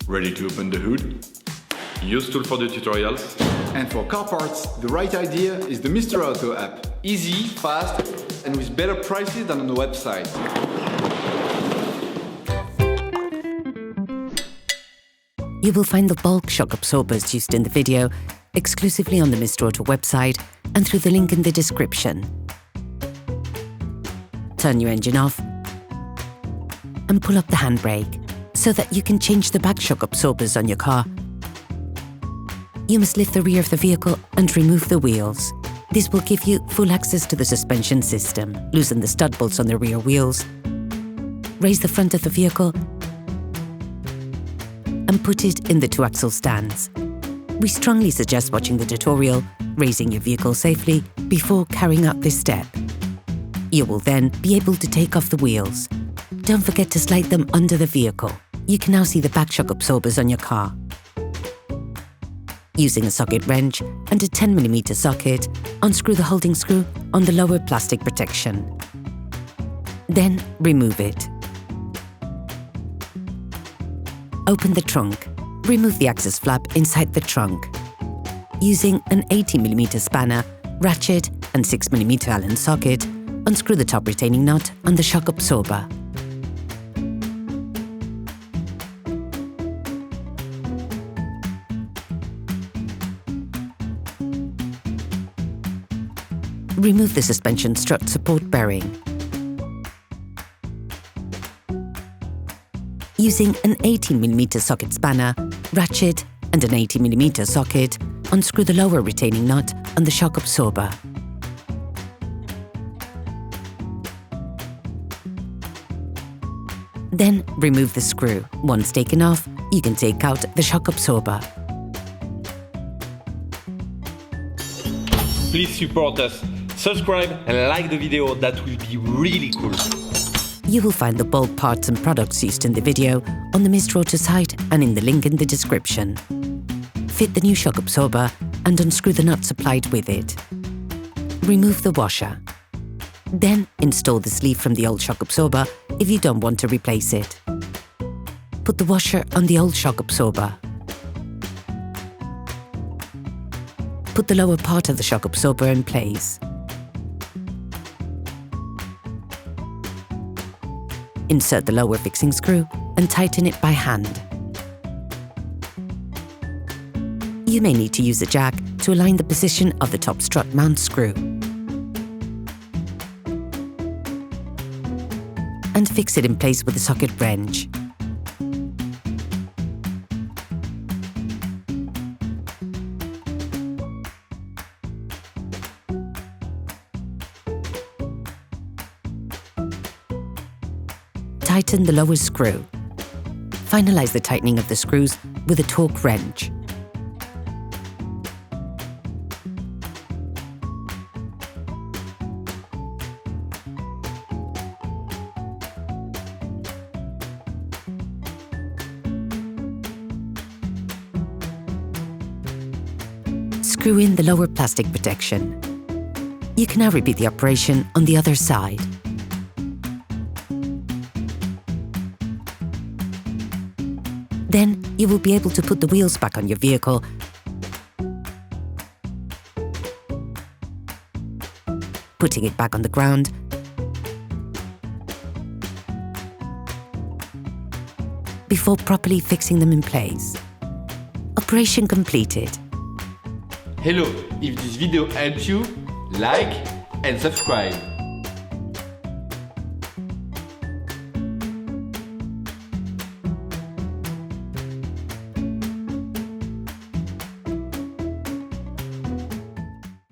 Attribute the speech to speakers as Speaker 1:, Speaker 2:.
Speaker 1: Ready to open the hood? UseTool for the tutorials.
Speaker 2: And for car parts, the right idea is the Mr. Auto app. Easy, fast, and with better prices than on the website.
Speaker 3: You will find the bulk shock absorbers used in the video exclusively on the Mr. Auto website and through the link in the description. Turn your engine off and pull up the handbrake so that you can change the back shock absorbers on your car. You must lift the rear of the vehicle and remove the wheels. This will give you full access to the suspension system. Loosen the stud bolts on the rear wheels, raise the front of the vehicle and put it in the 2-axle stands. We strongly suggest watching the tutorial, raising your vehicle safely before carrying out this step. You will then be able to take off the wheels. Don't forget to slide them under the vehicle. You can now see the back shock absorbers on your car. Using a socket wrench and a 10mm socket, unscrew the holding screw on the lower plastic protection. Then remove it. Open the trunk. Remove the access flap inside the trunk. Using an 80mm spanner, ratchet and 6mm Allen socket, unscrew the top retaining nut on the shock absorber. Remove the suspension strut support bearing. Using an 18mm socket spanner, ratchet and an 80mm socket, unscrew the lower retaining nut on the shock absorber. Then remove the screw. Once taken off, you can take out the shock absorber.
Speaker 4: Please support us, subscribe and like the video, that will be really cool.
Speaker 3: You will find the bulk parts and products used in the video on the Mr. Auto site and in the link in the description. Fit the new shock absorber and unscrew the nut supplied with it. Remove the washer. Then install the sleeve from the old shock absorber if you don't want to replace it. Put the washer on the old shock absorber. Put the lower part of the shock absorber in place. Insert the lower fixing screw and tighten it by hand. You may need to use a jack to align the position of the top strut mount screw. And fix it in place with a socket wrench. Tighten the lower screw. Finalize the tightening of the screws with a torque wrench. Screw in the lower plastic protection. You can now repeat the operation on the other side. Then you will be able to put the wheels back on your vehicle putting it back on the ground before properly fixing them in place. Operation completed.
Speaker 1: Hello, if this video helped you, like and subscribe.